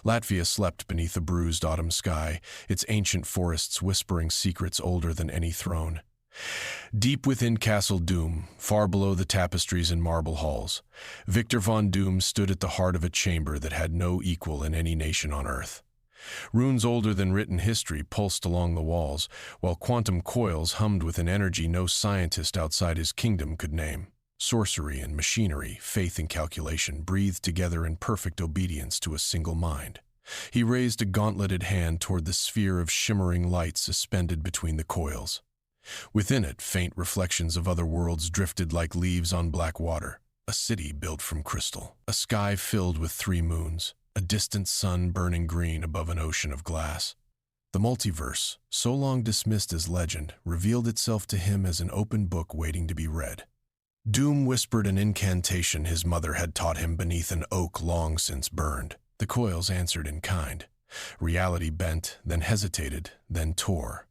Latvia slept beneath a bruised autumn sky, its ancient forests whispering secrets older than any throne. Deep within Castle Doom, far below the tapestries and marble halls, Victor von Doom stood at the heart of a chamber that had no equal in any nation on Earth. Runes older than written history pulsed along the walls, while quantum coils hummed with an energy no scientist outside his kingdom could name. Sorcery and machinery, faith and calculation breathed together in perfect obedience to a single mind. He raised a gauntleted hand toward the sphere of shimmering light suspended between the coils. Within it, faint reflections of other worlds drifted like leaves on black water. A city built from crystal, a sky filled with 3 moons, a distant sun burning green above an ocean of glass. The multiverse, so long dismissed as legend, revealed itself to him as an open book waiting to be read. Doom whispered an incantation his mother had taught him beneath an oak long since burned. The coils answered in kind. Reality bent, then hesitated, then tore.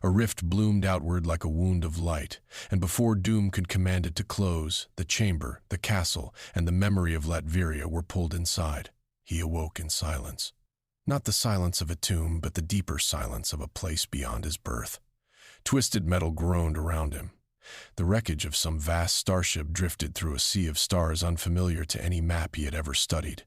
A rift bloomed outward like a wound of light, and before Doom could command it to close, the chamber, the castle, and the memory of Latveria were pulled inside. He awoke in silence. Not the silence of a tomb, but the deeper silence of a place beyond his birth. Twisted metal groaned around him. The wreckage of some vast starship drifted through a sea of stars unfamiliar to any map he had ever studied.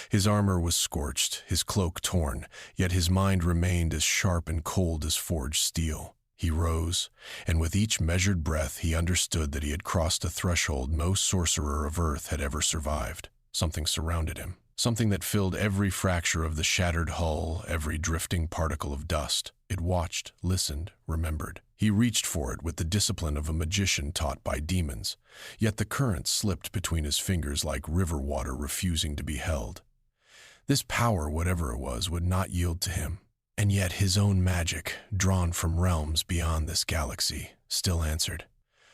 His armor was scorched, his cloak torn, yet his mind remained as sharp and cold as forged steel. He rose, and with each measured breath he understood that he had crossed a threshold no sorcerer of Earth had ever survived. Something surrounded him, something that filled every fracture of the shattered hull, every drifting particle of dust. It watched, listened, remembered. He reached for it with the discipline of a magician taught by demons, yet the current slipped between his fingers like river water refusing to be held. This power, whatever it was, would not yield to him, and yet his own magic, drawn from realms beyond this galaxy, still answered.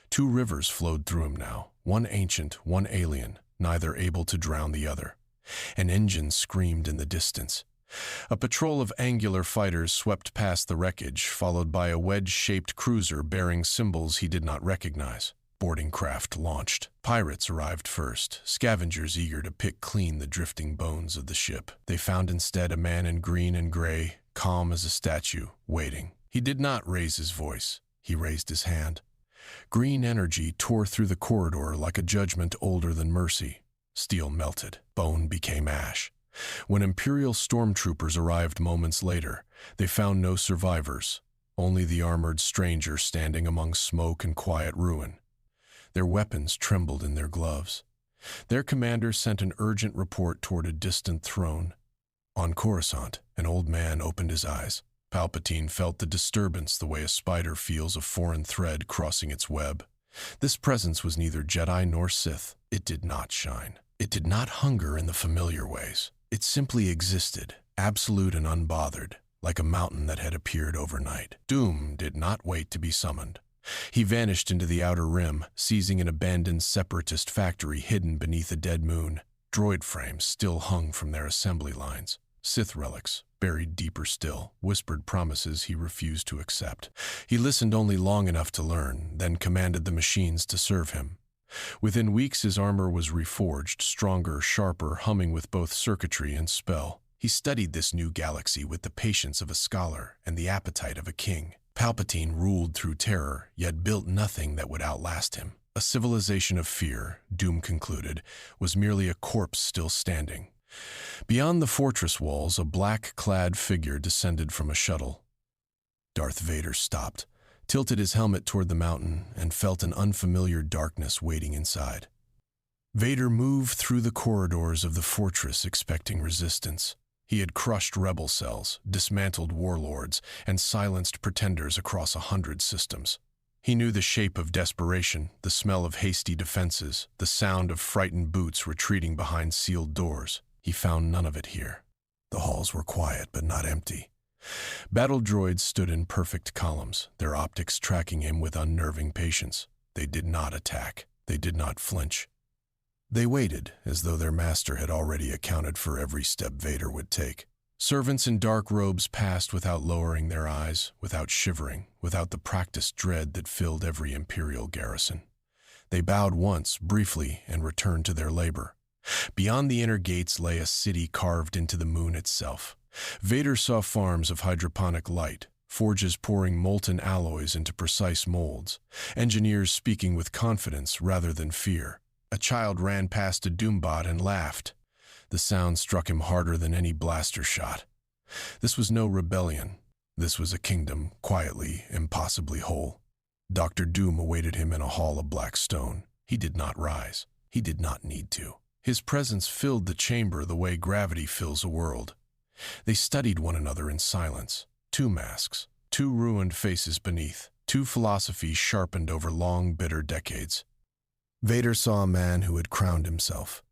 2 rivers flowed through him now, one ancient, one alien, neither able to drown the other. An engine screamed in the distance. A patrol of angular fighters swept past the wreckage, followed by a wedge-shaped cruiser bearing symbols he did not recognize. Boarding craft launched. Pirates arrived first, scavengers eager to pick clean the drifting bones of the ship. They found instead a man in green and gray, calm as a statue, waiting. He did not raise his voice. He raised his hand. Green energy tore through the corridor like a judgment older than mercy. Steel melted. Bone became ash. When Imperial stormtroopers arrived moments later, they found no survivors, only the armored stranger standing among smoke and quiet ruin. Their weapons trembled in their gloves. Their commander sent an urgent report toward a distant throne. On Coruscant, an old man opened his eyes. Palpatine felt the disturbance the way a spider feels a foreign thread crossing its web. This presence was neither Jedi nor Sith. It did not shine. It did not hunger in the familiar ways. It simply existed, absolute and unbothered, like a mountain that had appeared overnight. Doom did not wait to be summoned. He vanished into the outer rim, seizing an abandoned separatist factory hidden beneath a dead moon. Droid frames still hung from their assembly lines. Sith relics, buried deeper still, whispered promises he refused to accept. He listened only long enough to learn, then commanded the machines to serve him. Within weeks his armor was reforged, stronger, sharper, humming with both circuitry and spell. He studied this new galaxy with the patience of a scholar and the appetite of a king. Palpatine ruled through terror, yet built nothing that would outlast him. A civilization of fear, Doom concluded, was merely a corpse still standing. Beyond the fortress walls, a black-clad figure descended from a shuttle. Darth Vader stopped, tilted his helmet toward the mountain, and felt an unfamiliar darkness waiting inside. Vader moved through the corridors of the fortress expecting resistance. He had crushed rebel cells, dismantled warlords, and silenced pretenders across 100 systems. He knew the shape of desperation, the smell of hasty defenses, the sound of frightened boots retreating behind sealed doors. He found none of it here. The halls were quiet but not empty. Battle droids stood in perfect columns, their optics tracking him with unnerving patience. They did not attack. They did not flinch. They waited, as though their master had already accounted for every step Vader would take. Servants in dark robes passed without lowering their eyes, without shivering, without the practiced dread that filled every Imperial garrison. They bowed once, briefly, and returned to their labor. Beyond the inner gates lay a city carved into the moon itself. Vader saw farms of hydroponic light, forges pouring molten alloys into precise molds, engineers speaking with confidence rather than fear. A child ran past a doombot and laughed. The sound struck him harder than any blaster shot. This was no rebellion. This was a kingdom, quietly, impossibly whole. Dr. Doom awaited him in a hall of black stone. He did not rise. He did not need to. His presence filled the chamber the way gravity fills a world. They studied one another in silence. Two masks, two ruined faces beneath, two philosophies sharpened over long, bitter decades. Vader saw a man who had crowned himself.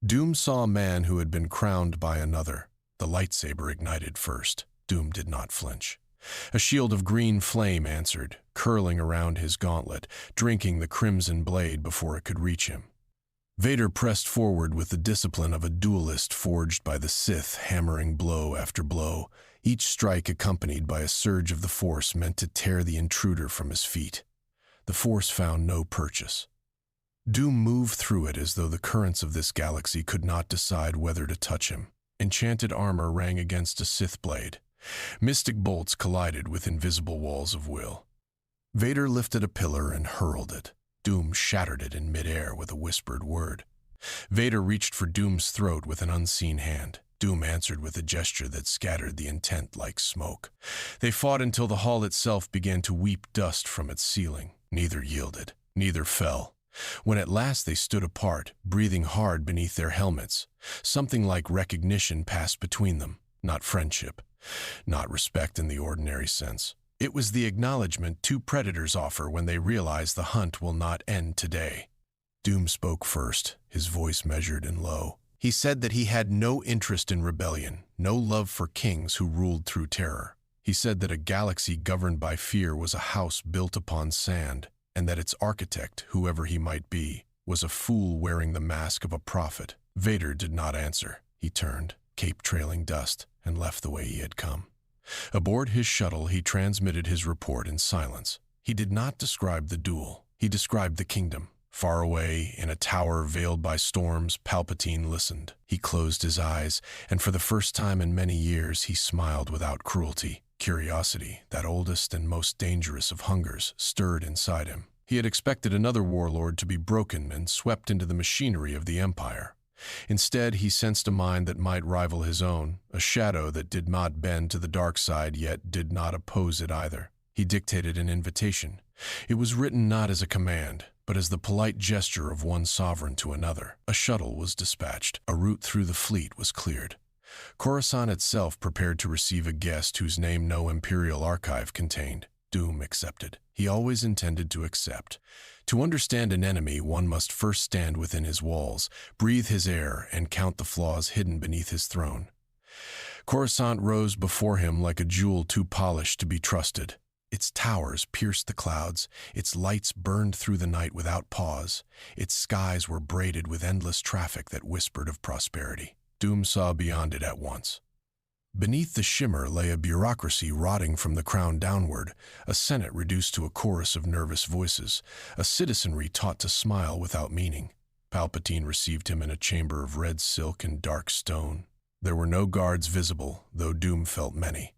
Doom saw a man who had been crowned by another. The lightsaber ignited first. Doom did not flinch. A shield of green flame answered, curling around his gauntlet, drinking the crimson blade before it could reach him. Vader pressed forward with the discipline of a duelist forged by the Sith, hammering blow after blow, each strike accompanied by a surge of the Force meant to tear the intruder from his feet. The Force found no purchase. Doom moved through it as though the currents of this galaxy could not decide whether to touch him. Enchanted armor rang against a Sith blade. Mystic bolts collided with invisible walls of will. Vader lifted a pillar and hurled it. Doom shattered it in midair with a whispered word. Vader reached for Doom's throat with an unseen hand. Doom answered with a gesture that scattered the intent like smoke. They fought until the hall itself began to weep dust from its ceiling. Neither yielded. Neither fell. When at last they stood apart, breathing hard beneath their helmets, something like recognition passed between them, not friendship, not respect in the ordinary sense. It was the acknowledgement two predators offer when they realize the hunt will not end today. Doom spoke first, his voice measured and low. He said that he had no interest in rebellion, no love for kings who ruled through terror. He said that a galaxy governed by fear was a house built upon sand, and that its architect, whoever he might be, was a fool wearing the mask of a prophet. Vader did not answer. He turned, cape trailing dust, and left the way he had come. Aboard his shuttle, he transmitted his report in silence. He did not describe the duel. He described the kingdom. Far away, in a tower veiled by storms, Palpatine listened. He closed his eyes, and for the first time in many years, he smiled without cruelty. Curiosity, that oldest and most dangerous of hungers, stirred inside him. He had expected another warlord to be broken and swept into the machinery of the Empire. Instead, he sensed a mind that might rival his own, a shadow that did not bend to the dark side yet did not oppose it either. He dictated an invitation. It was written not as a command, but as the polite gesture of one sovereign to another. A shuttle was dispatched. A route through the fleet was cleared. Coruscant itself prepared to receive a guest whose name no imperial archive contained. Doom accepted. He always intended to accept. To understand an enemy, one must first stand within his walls, breathe his air, and count the flaws hidden beneath his throne. Coruscant rose before him like a jewel too polished to be trusted. Its towers pierced the clouds, its lights burned through the night without pause, its skies were braided with endless traffic that whispered of prosperity. Doom saw beyond it at once. Beneath the shimmer lay a bureaucracy rotting from the crown downward, a senate reduced to a chorus of nervous voices, a citizenry taught to smile without meaning. Palpatine received him in a chamber of red silk and dark stone. There were no guards visible, though Doom felt many.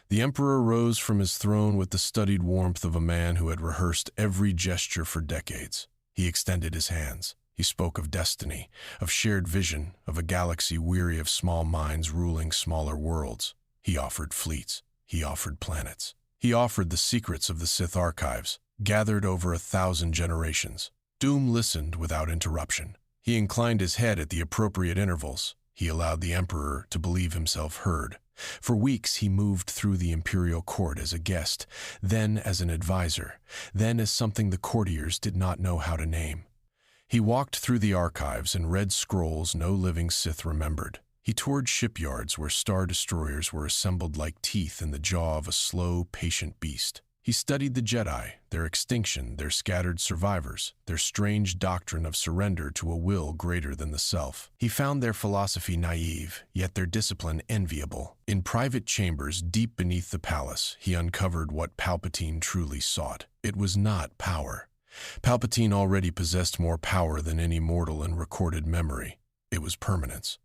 The Emperor rose from his throne with the studied warmth of a man who had rehearsed every gesture for decades. He extended his hands. He spoke of destiny, of shared vision, of a galaxy weary of small minds ruling smaller worlds. He offered fleets. He offered planets. He offered the secrets of the Sith archives, gathered over 1,000 generations. Doom listened without interruption. He inclined his head at the appropriate intervals. He allowed the Emperor to believe himself heard. For weeks he moved through the imperial court as a guest, then as an advisor, then as something the courtiers did not know how to name. He walked through the archives and read scrolls no living Sith remembered. He toured shipyards where star destroyers were assembled like teeth in the jaw of a slow, patient beast. He studied the Jedi, their extinction, their scattered survivors, their strange doctrine of surrender to a will greater than the self. He found their philosophy naive, yet their discipline enviable. In private chambers deep beneath the palace, he uncovered what Palpatine truly sought. It was not power. Palpatine already possessed more power than any mortal in recorded memory. It was permanence.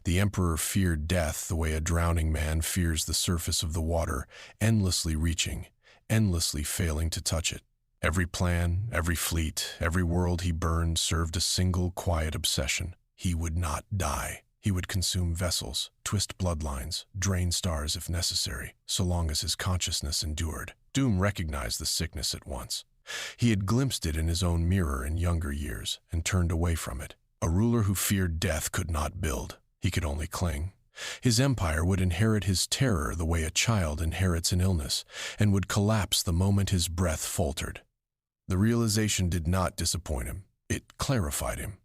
The Emperor feared death the way a drowning man fears the surface of the water, endlessly reaching, endlessly failing to touch it. Every plan, every fleet, every world he burned served a single quiet obsession. He would not die. He would consume vessels, twist bloodlines, drain stars if necessary, so long as his consciousness endured. Doom recognized the sickness at once. He had glimpsed it in his own mirror in younger years and turned away from it. A ruler who feared death could not build. He could only cling. His empire would inherit his terror the way a child inherits an illness, and would collapse the moment his breath faltered. The realization did not disappoint him. It clarified him.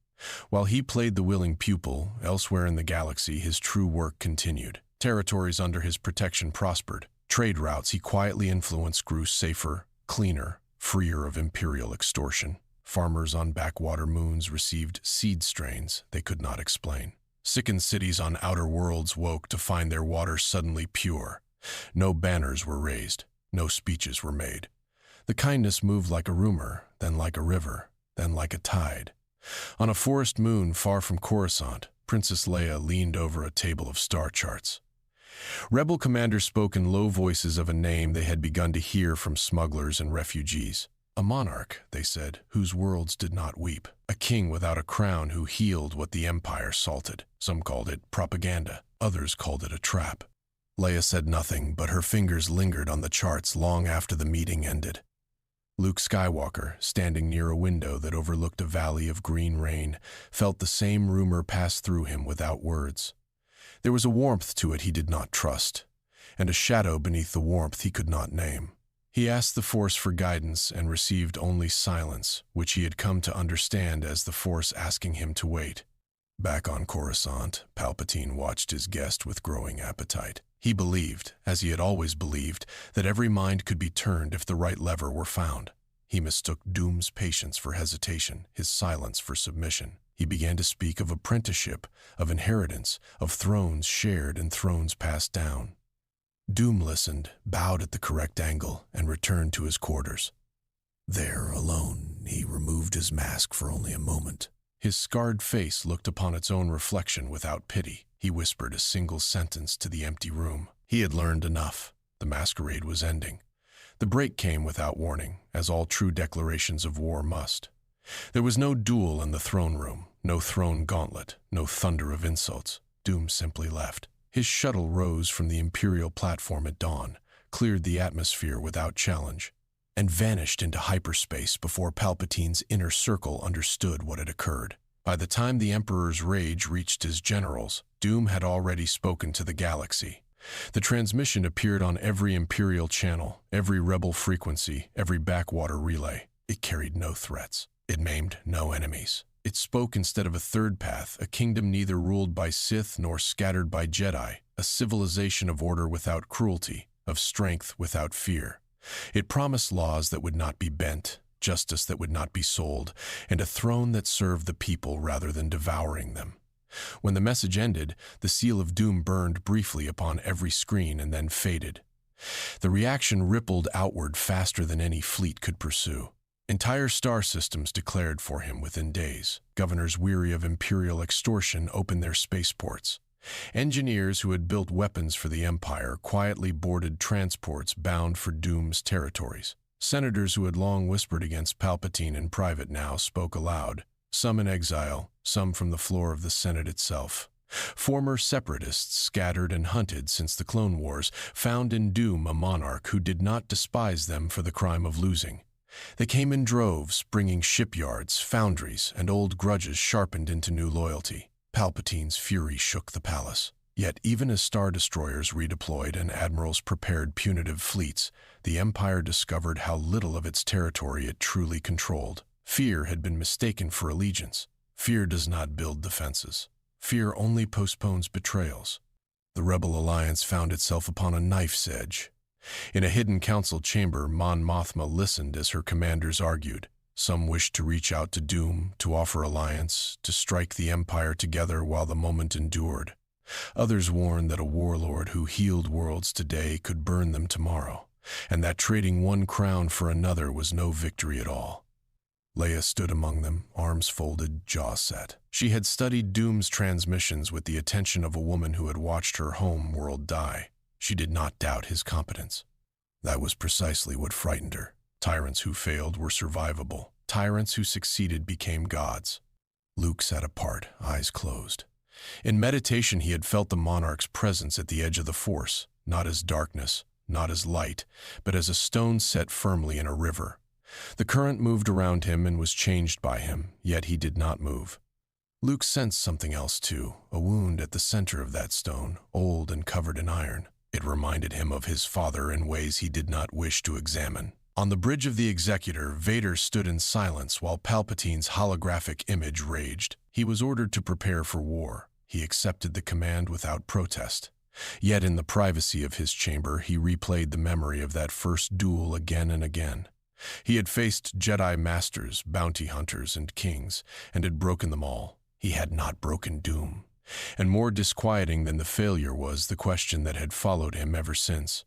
While he played the willing pupil, elsewhere in the galaxy his true work continued. Territories under his protection prospered. Trade routes he quietly influenced grew safer, cleaner, freer of imperial extortion. Farmers on backwater moons received seed strains they could not explain. Sickened cities on outer worlds woke to find their water suddenly pure. No banners were raised, no speeches were made. The kindness moved like a rumor, then like a river, then like a tide. On a forest moon far from Coruscant, Princess Leia leaned over a table of star charts. Rebel commanders spoke in low voices of a name they had begun to hear from smugglers and refugees. A monarch, they said, whose worlds did not weep. A king without a crown who healed what the Empire salted. Some called it propaganda, others called it a trap. Leia said nothing, but her fingers lingered on the charts long after the meeting ended. Luke Skywalker, standing near a window that overlooked a valley of green rain, felt the same rumor pass through him without words. There was a warmth to it he did not trust, and a shadow beneath the warmth he could not name. He asked the Force for guidance and received only silence, which he had come to understand as the Force asking him to wait. Back on Coruscant, Palpatine watched his guest with growing appetite. He believed, as he had always believed, that every mind could be turned if the right lever were found. He mistook Doom's patience for hesitation, his silence for submission. He began to speak of apprenticeship, of inheritance, of thrones shared and thrones passed down. Doom listened, bowed at the correct angle, and returned to his quarters. There, alone, he removed his mask for only a moment. His scarred face looked upon its own reflection without pity. He whispered a single sentence to the empty room. He had learned enough. The masquerade was ending. The break came without warning, as all true declarations of war must. There was no duel in the throne room, no throne gauntlet, no thunder of insults. Doom simply left. His shuttle rose from the Imperial platform at dawn, cleared the atmosphere without challenge, and vanished into hyperspace before Palpatine's inner circle understood what had occurred. By the time the Emperor's rage reached his generals, Doom had already spoken to the galaxy. The transmission appeared on every Imperial channel, every rebel frequency, every backwater relay. It carried no threats. It maimed no enemies. It spoke instead of a third path, a kingdom neither ruled by Sith nor scattered by Jedi, a civilization of order without cruelty, of strength without fear. It promised laws that would not be bent, justice that would not be sold, and a throne that served the people rather than devouring them. When the message ended, the seal of Doom burned briefly upon every screen and then faded. The reaction rippled outward faster than any fleet could pursue. Entire star systems declared for him within days. Governors weary of imperial extortion opened their spaceports. Engineers who had built weapons for the Empire quietly boarded transports bound for Doom's territories. Senators who had long whispered against Palpatine in private now spoke aloud, some in exile, some from the floor of the Senate itself. Former separatists, scattered and hunted since the Clone Wars, found in Doom a monarch who did not despise them for the crime of losing. They came in droves, bringing shipyards, foundries, and old grudges sharpened into new loyalty. Palpatine's fury shook the palace. Yet even as Star Destroyers redeployed and admirals prepared punitive fleets, the Empire discovered how little of its territory it truly controlled. Fear had been mistaken for allegiance. Fear does not build defenses. Fear only postpones betrayals. The Rebel Alliance found itself upon a knife's edge. In a hidden council chamber, Mon Mothma listened as her commanders argued. Some wished to reach out to Doom, to offer alliance, to strike the Empire together while the moment endured. Others warned that a warlord who healed worlds today could burn them tomorrow, and that trading one crown for another was no victory at all. Leia stood among them, arms folded, jaws set. She had studied Doom's transmissions with the attention of a woman who had watched her home world die. She did not doubt his competence. That was precisely what frightened her. Tyrants who failed were survivable. Tyrants who succeeded became gods. Luke sat apart, eyes closed. In meditation, he had felt the monarch's presence at the edge of the Force, not as darkness, not as light, but as a stone set firmly in a river. The current moved around him and was changed by him, yet he did not move. Luke sensed something else too, a wound at the center of that stone, old and covered in iron. It reminded him of his father in ways he did not wish to examine. On the bridge of the Executor, Vader stood in silence while Palpatine's holographic image raged. He was ordered to prepare for war. He accepted the command without protest. Yet in the privacy of his chamber, he replayed the memory of that first duel again and again. He had faced Jedi masters, bounty hunters, and kings, and had broken them all. He had not broken Doom. And more disquieting than the failure was the question that had followed him ever since.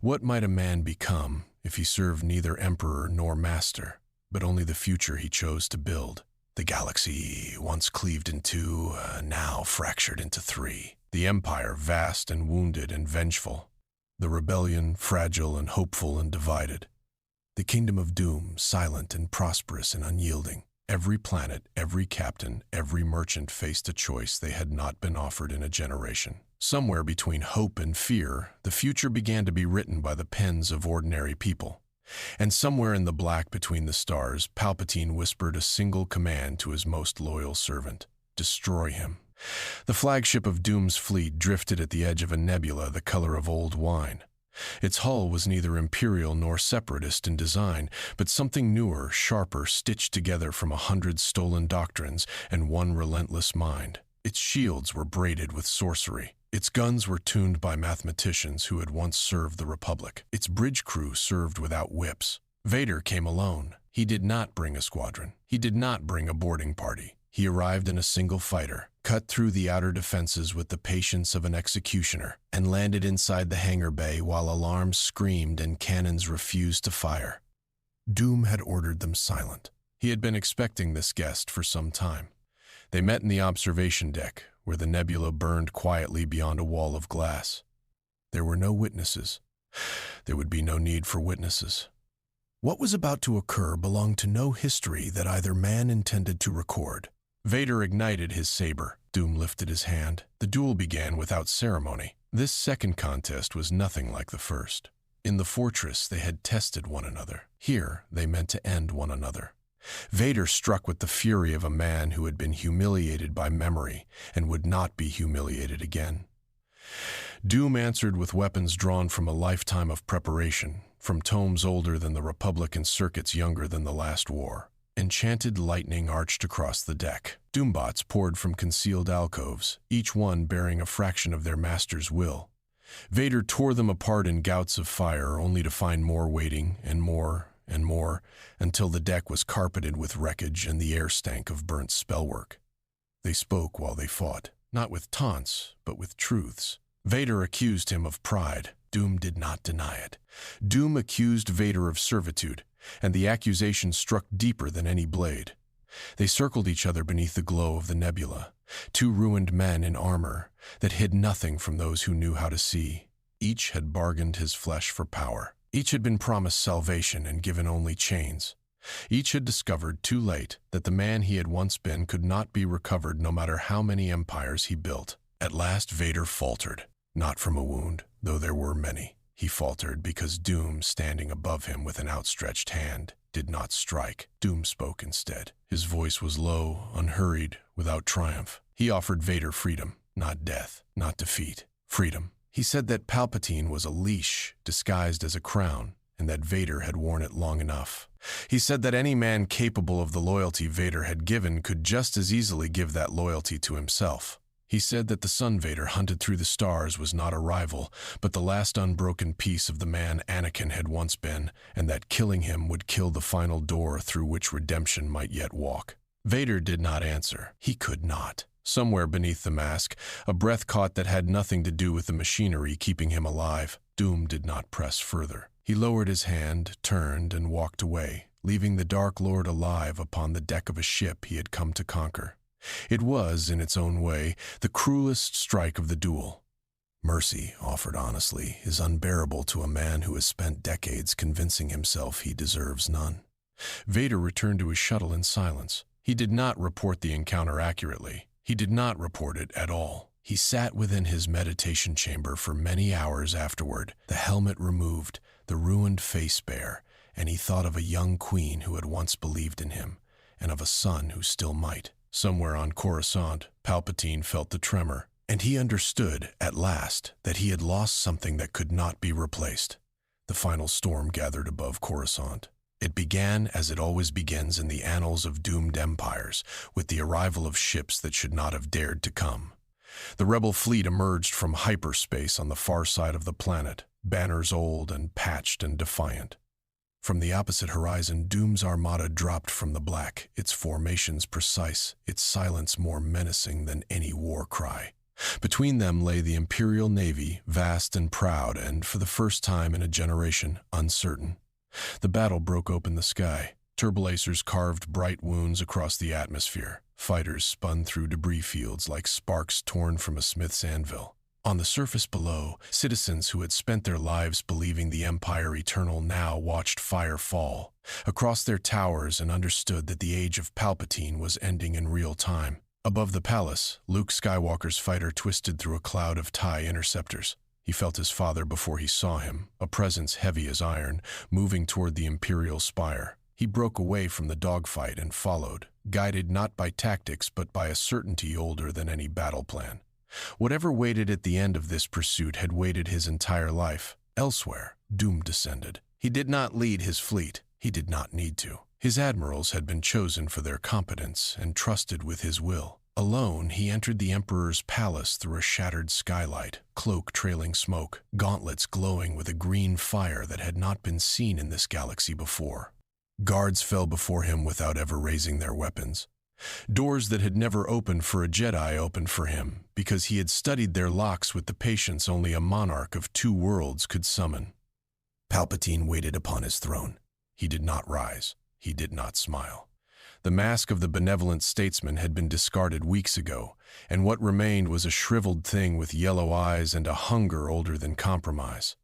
What might a man become if he served neither emperor nor master, but only the future he chose to build? The galaxy, once cleaved in two, now fractured into three. The Empire, vast and wounded and vengeful. The rebellion, fragile and hopeful and divided. The kingdom of Doom, silent and prosperous and unyielding. Every planet, every captain, every merchant faced a choice they had not been offered in a generation. Somewhere between hope and fear, the future began to be written by the pens of ordinary people. And somewhere in the black between the stars, Palpatine whispered a single command to his most loyal servant: destroy him. The flagship of Doom's fleet drifted at the edge of a nebula the color of old wine. Its hull was neither imperial nor separatist in design, but something newer, sharper, stitched together from 100 stolen doctrines and one relentless mind. Its shields were braided with sorcery. Its guns were tuned by mathematicians who had once served the Republic. Its bridge crew served without whips. Vader came alone. He did not bring a squadron. He did not bring a boarding party. He arrived in a single fighter, cut through the outer defenses with the patience of an executioner, and landed inside the hangar bay while alarms screamed and cannons refused to fire. Doom had ordered them silent. He had been expecting this guest for some time. They met in the observation deck, where the nebula burned quietly beyond a wall of glass. There were no witnesses. There would be no need for witnesses. What was about to occur belonged to no history that either man intended to record. Vader ignited his saber. Doom lifted his hand. The duel began without ceremony. This second contest was nothing like the first. In the fortress, they had tested one another. Here, they meant to end one another. Vader struck with the fury of a man who had been humiliated by memory and would not be humiliated again. Doom answered with weapons drawn from a lifetime of preparation, from tomes older than the Republic and circuits younger than the last war. Enchanted lightning arched across the deck. Doombots poured from concealed alcoves, each one bearing a fraction of their master's will. Vader tore them apart in gouts of fire, only to find more waiting, and more, until the deck was carpeted with wreckage and the air stank of burnt spellwork. They spoke while they fought, not with taunts, but with truths. Vader accused him of pride. Doom did not deny it. Doom accused Vader of servitude, and the accusation struck deeper than any blade. They circled each other beneath the glow of the nebula, two ruined men in armor that hid nothing from those who knew how to see. Each had bargained his flesh for power. Each had been promised salvation and given only chains. Each had discovered too late that the man he had once been could not be recovered no matter how many empires he built. At last Vader faltered, not from a wound, though there were many. He faltered because Doom, standing above him with an outstretched hand, did not strike. Doom spoke instead. His voice was low, unhurried, without triumph. He offered Vader freedom, not death, not defeat. Freedom. He said that Palpatine was a leash disguised as a crown, and that Vader had worn it long enough. He said that any man capable of the loyalty Vader had given could just as easily give that loyalty to himself. He said that the son Vader hunted through the stars was not a rival, but the last unbroken piece of the man Anakin had once been, and that killing him would kill the final door through which redemption might yet walk. Vader did not answer. He could not. Somewhere beneath the mask, a breath caught that had nothing to do with the machinery keeping him alive. Doom did not press further. He lowered his hand, turned, and walked away, leaving the Dark Lord alive upon the deck of a ship he had come to conquer. It was, in its own way, the cruelest strike of the duel. Mercy, offered honestly, is unbearable to a man who has spent decades convincing himself he deserves none. Vader returned to his shuttle in silence. He did not report the encounter accurately. He did not report it at all. He sat within his meditation chamber for many hours afterward, the helmet removed, the ruined face bare, and he thought of a young queen who had once believed in him, and of a son who still might. Somewhere on Coruscant, Palpatine felt the tremor, and he understood, at last, that he had lost something that could not be replaced. The final storm gathered above Coruscant. It began as it always begins in the annals of doomed empires, with the arrival of ships that should not have dared to come. The rebel fleet emerged from hyperspace on the far side of the planet, banners old and patched and defiant. From the opposite horizon, Doom's armada dropped from the black, its formations precise, its silence more menacing than any war cry. Between them lay the Imperial Navy, vast and proud and, for the first time in a generation, uncertain. The battle broke open the sky. Turbolacers carved bright wounds across the atmosphere. Fighters spun through debris fields like sparks torn from a smith's anvil. On the surface below, citizens who had spent their lives believing the Empire eternal now watched fire fall across their towers and understood that the age of Palpatine was ending in real time. Above the palace, Luke Skywalker's fighter twisted through a cloud of TIE interceptors. He felt his father before he saw him, a presence heavy as iron, moving toward the Imperial spire. He broke away from the dogfight and followed, guided not by tactics but by a certainty older than any battle plan. Whatever waited at the end of this pursuit had waited his entire life. Elsewhere, Doom descended. He did not lead his fleet. He did not need to. His admirals had been chosen for their competence and trusted with his will. Alone, he entered the Emperor's palace through a shattered skylight, cloak trailing smoke, gauntlets glowing with a green fire that had not been seen in this galaxy before. Guards fell before him without ever raising their weapons. Doors that had never opened for a Jedi opened for him, because he had studied their locks with the patience only a monarch of two worlds could summon. Palpatine waited upon his throne. He did not rise. He did not smile. The mask of the benevolent statesman had been discarded weeks ago, and what remained was a shriveled thing with yellow eyes and a hunger older than compromise.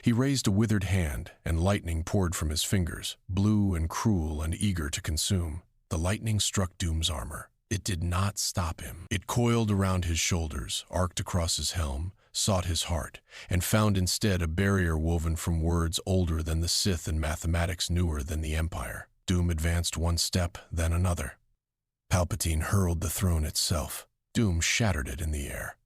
He raised a withered hand, and lightning poured from his fingers, blue and cruel and eager to consume. The lightning struck Doom's armor. It did not stop him. It coiled around his shoulders, arced across his helm, sought his heart, and found instead a barrier woven from words older than the Sith and mathematics newer than the Empire. Doom advanced one step, then another. Palpatine hurled the throne itself. Doom shattered it in the air.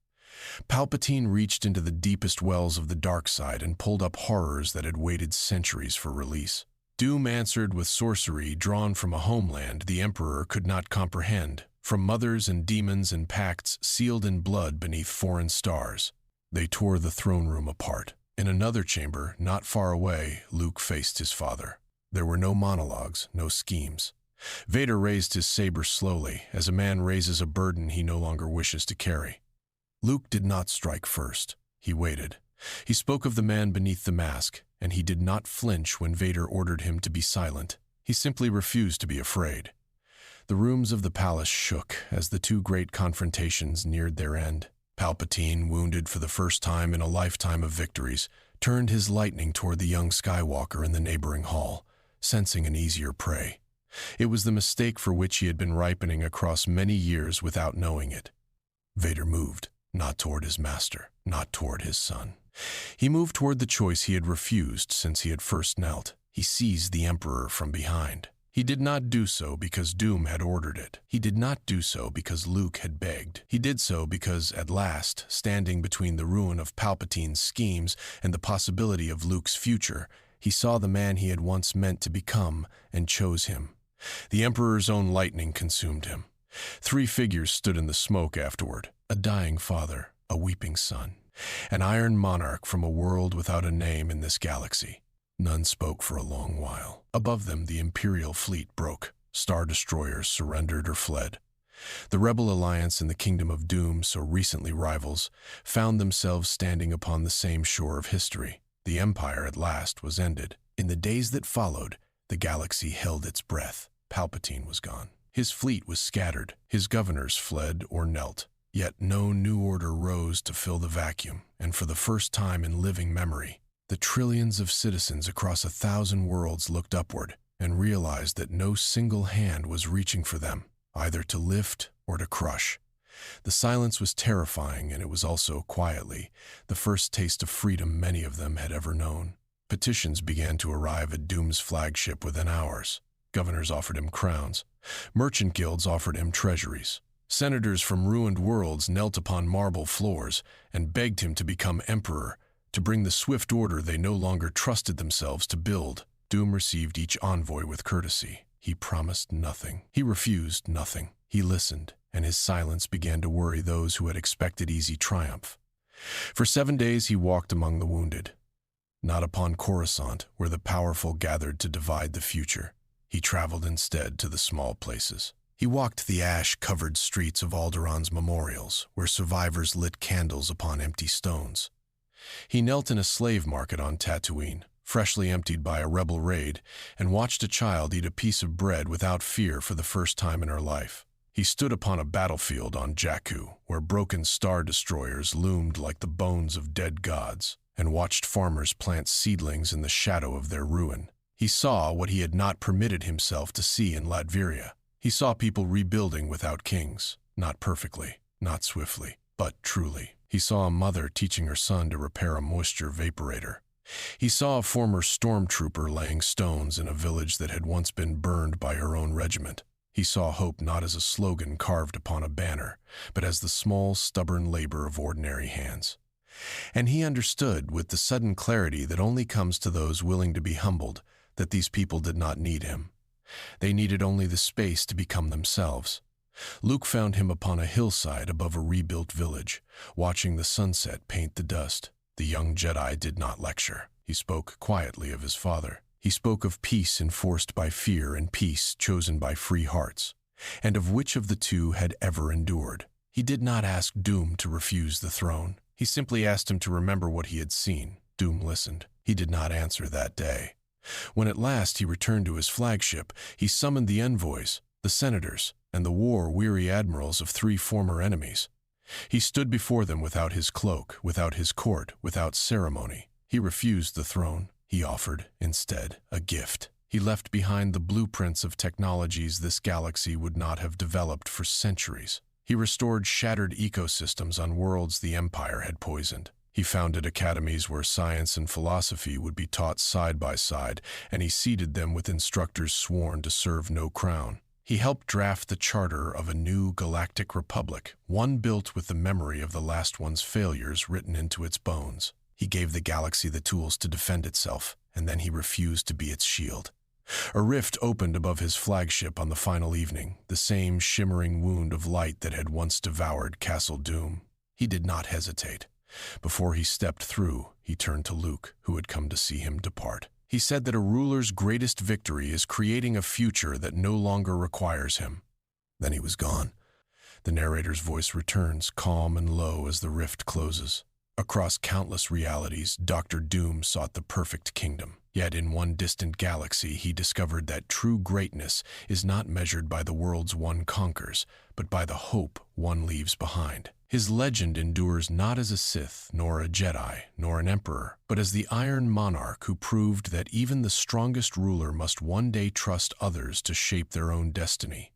Palpatine reached into the deepest wells of the dark side and pulled up horrors that had waited centuries for release. Doom answered with sorcery drawn from a homeland the Emperor could not comprehend, from mothers and demons and pacts sealed in blood beneath foreign stars. They tore the throne room apart. In another chamber, not far away, Luke faced his father. There were no monologues, no schemes. Vader raised his saber slowly, as a man raises a burden he no longer wishes to carry. Luke did not strike first. He waited. He spoke of the man beneath the mask, and he did not flinch when Vader ordered him to be silent. He simply refused to be afraid. The rooms of the palace shook as the two great confrontations neared their end. Palpatine, wounded for the first time in a lifetime of victories, turned his lightning toward the young Skywalker in the neighboring hall, sensing an easier prey. It was the mistake for which he had been ripening across many years without knowing it. Vader moved, not toward his master, not toward his son. He moved toward the choice he had refused since he had first knelt. He seized the Emperor from behind. He did not do so because Doom had ordered it. He did not do so because Luke had begged. He did so because, at last, standing between the ruin of Palpatine's schemes and the possibility of Luke's future, he saw the man he had once meant to become and chose him. The Emperor's own lightning consumed him. 3 figures stood in the smoke afterward: a dying father, a weeping son, an iron monarch from a world without a name in this galaxy. None spoke for a long while. Above them, the Imperial fleet broke. Star destroyers surrendered or fled. The Rebel Alliance and the Kingdom of Doom, so recently rivals, found themselves standing upon the same shore of history. The Empire, at last, was ended. In the days that followed, The galaxy held its breath. Palpatine was gone. His fleet was scattered. His governors fled or knelt. Yet no new order rose to fill the vacuum, and for the first time in living memory, the trillions of citizens across 1,000 worlds looked upward and realized that no single hand was reaching for them, either to lift or to crush. The silence was terrifying, and it was also, quietly, the first taste of freedom many of them had ever known. Petitions began to arrive at Doom's flagship within hours. Governors offered him crowns. Merchant guilds offered him treasuries. Senators from ruined worlds knelt upon marble floors and begged him to become emperor, to bring the swift order they no longer trusted themselves to build. Doom received each envoy with courtesy. He promised nothing. He refused nothing. He listened, and his silence began to worry those who had expected easy triumph. For 7 days he walked among the wounded. Not upon Coruscant, where the powerful gathered to divide the future. He traveled instead to the small places. He walked the ash-covered streets of Alderaan's memorials, where survivors lit candles upon empty stones. He knelt in a slave market on Tatooine, freshly emptied by a rebel raid, and watched a child eat a piece of bread without fear for the first time in her life. He stood upon a battlefield on Jakku, where broken star destroyers loomed like the bones of dead gods, and watched farmers plant seedlings in the shadow of their ruin. He saw what he had not permitted himself to see in Latveria. He saw people rebuilding without kings, not perfectly, not swiftly, but truly. He saw a mother teaching her son to repair a moisture vaporator. He saw a former stormtrooper laying stones in a village that had once been burned by her own regiment. He saw hope not as a slogan carved upon a banner, but as the small, stubborn labor of ordinary hands. And he understood, with the sudden clarity that only comes to those willing to be humbled, that these people did not need him. They needed only the space to become themselves. Luke found him upon a hillside above a rebuilt village, watching the sunset paint the dust. The young Jedi did not lecture. He spoke quietly of his father. He spoke of peace enforced by fear and peace chosen by free hearts, and of which of the two had ever endured. He did not ask Doom to refuse the throne. He simply asked him to remember what he had seen. Doom listened. He did not answer that day. When at last he returned to his flagship, he summoned the envoys, the senators, and the war-weary admirals of 3 former enemies. He stood before them without his cloak, without his court, without ceremony. He refused the throne. He offered, instead, a gift. He left behind the blueprints of technologies this galaxy would not have developed for centuries. He restored shattered ecosystems on worlds the Empire had poisoned. He founded academies where science and philosophy would be taught side by side, and he seated them with instructors sworn to serve no crown. He helped draft the charter of a new galactic republic, one built with the memory of the last one's failures written into its bones. He gave the galaxy the tools to defend itself, and then he refused to be its shield. A rift opened above his flagship on the final evening, the same shimmering wound of light that had once devoured Castle Doom. He did not hesitate. Before he stepped through, he turned to Luke, who had come to see him depart. He said that a ruler's greatest victory is creating a future that no longer requires him. Then he was gone. The narrator's voice returns, calm and low as the rift closes. Across countless realities, Dr. Doom sought the perfect kingdom. Yet in one distant galaxy, he discovered that true greatness is not measured by the worlds one conquers, but by the hope one leaves behind. His legend endures not as a Sith, nor a Jedi, nor an emperor, but as the Iron Monarch who proved that even the strongest ruler must one day trust others to shape their own destiny.